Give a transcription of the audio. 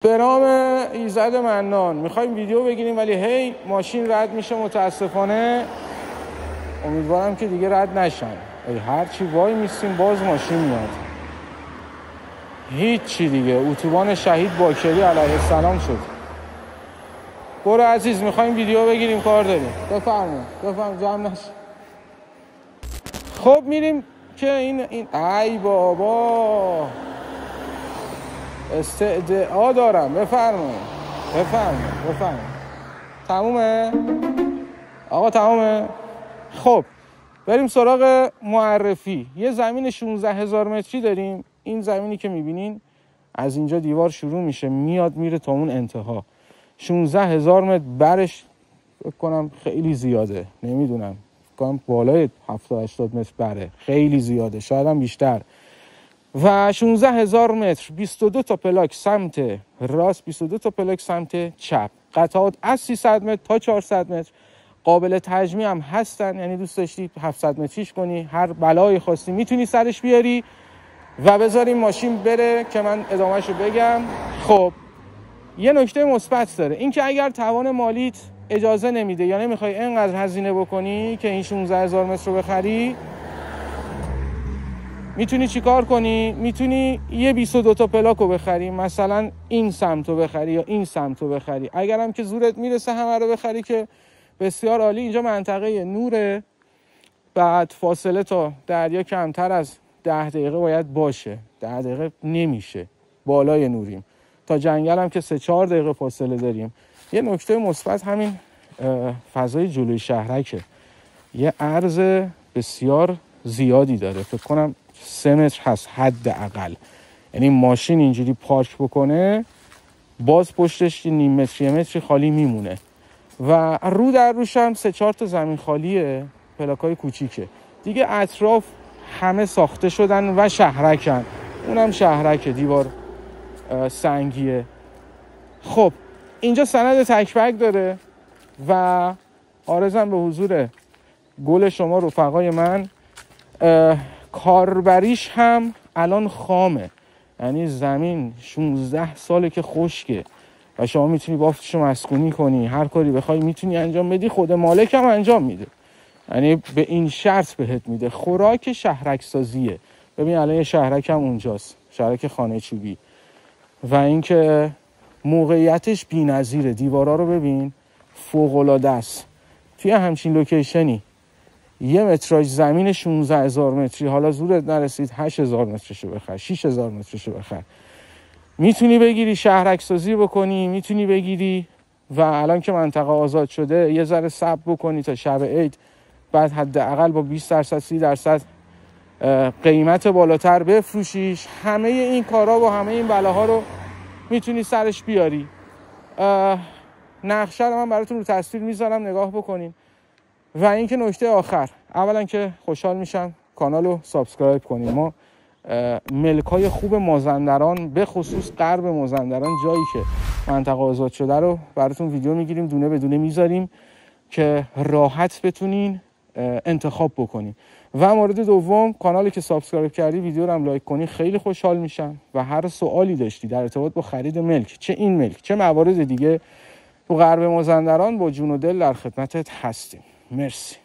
به نام ایزد منان میخوایم ویدیو بگیریم ولی هی ماشین رد میشه. متاسفانه امیدوارم که دیگه رد نشن. هر چی وای میستیم باز ماشین میاد. هیچی دیگه. اتوبان شهید باکری علیه السلام شد. برو عزیز میخوایم ویدیو بگیریم کار داریم. بفرمایید جمع نشه. خب میریم که این ای بابا استعداد دارم. بفرمایید. تمومه؟ آقا تمومه؟ خب بریم سراغ معرفی. یه زمین 16,000 متری داریم. این زمینی که میبینین از اینجا دیوار شروع میشه میاد میره تا اون انتها. 16,000 متر برش فکر کنم خیلی زیاده. نمیدونم. فکر کنم بالای 70-80 متر بره. خیلی زیاده. شاید هم بیشتر. و 16,000 متر 22 تا پلاک سمت راست، 22 تا پلاک سمت چپ. قطعات از 300 متر تا 400 متر قابل تجمیع هم هستن. یعنی دوست داشتی 700 متریش کنی، هر بلایی خواستی میتونی سرش بیاری و بذاریم ماشین بره که من ادامهشو بگم. خب یه نکته مثبت داره، این که اگر توان مالیت اجازه نمیده یا نمیخوای اینقدر هزینه بکنی که این 16,000 متر رو بخری، میتونی چیکار کنی؟ میتونی یه 22 تا پلاکو بخری، مثلا این سمتو بخری یا این سمتو بخری. اگرم که زورت میرسه همه رو بخری که بسیار عالی. اینجا منطقه نوره، بعد فاصله تا دریا کمتر از 10 دقیقه باید باشه. 10 دقیقه نمیشه، بالای نوریم. تا جنگل هم که 3-4 دقیقه فاصله داریم. یه نکته مثبت همین فضای جلوی شهرکه. یه عرض بسیار زیادی داره. فکر کنم 3 متر هست حداقل. یعنی ماشین اینجوری پارک بکنه باز پشتش نیم متر یه متری خالی میمونه و رو در روش هم 3-4 تا زمین خالیه، پلاکای کوچیکه دیگه. اطراف همه ساخته شدن و شهرکن. اونم شهرکه، دیوار سنگیه. خب اینجا سند تکبک داره و عرضم به حضور گل شما رفقای من. کاربریش هم الان خامه، یعنی زمین 16 ساله که خشکه و شما میتونی بافتشو مسکونی کنی، هر کاری بخوای میتونی انجام بدی. خود مالک هم انجام میده، یعنی به این شرط بهت میده. خوراک شهرک سازیه. ببین الان یه شهرک هم اونجاست، شهرک خانه چوبی، و اینکه موقعیتش بی‌نظیره. دیوارا رو ببین، فوق العاده است. توی همچین لوکیشنی یه متراژ زمین 16,000 متری، حالا زورت نرسید 8,000 مترشو بخر، 6,000 مترشو بخر، میتونی بگیری شهرک سازی بکنی، میتونی بگیری و الان که منطقه آزاد شده یه ذره صبر بکنی تا شب عید، بعد حداقل با 20% 30% قیمت بالاتر بفروشیش. همه این کارا و همه این بلاها رو میتونی سرش بیاری. نقشه رو من براتون رو تصویر میذارم، نگاه بکنین. و اینکه نکته آخر، اولا که خوشحال میشم کانال رو سابسکرایب کنیم. ما ملکای خوب مازندران، به خصوص غرب مازندران، جایی که منطقه آزاد شده رو براتون ویدیو میگیریم، دونه بدونه میذاریم که راحت بتونین انتخاب بکنین. و مورد دوم، کانالی که سابسکرایب کردی ویدیو رو هم لایک کنی، خیلی خوشحال میشم. و هر سوالی داشتی در ارتباط با خرید ملک، چه این ملک چه موارد دیگه، تو غرب مازندران با جون و دل در خدمتت هستیم. مرسی.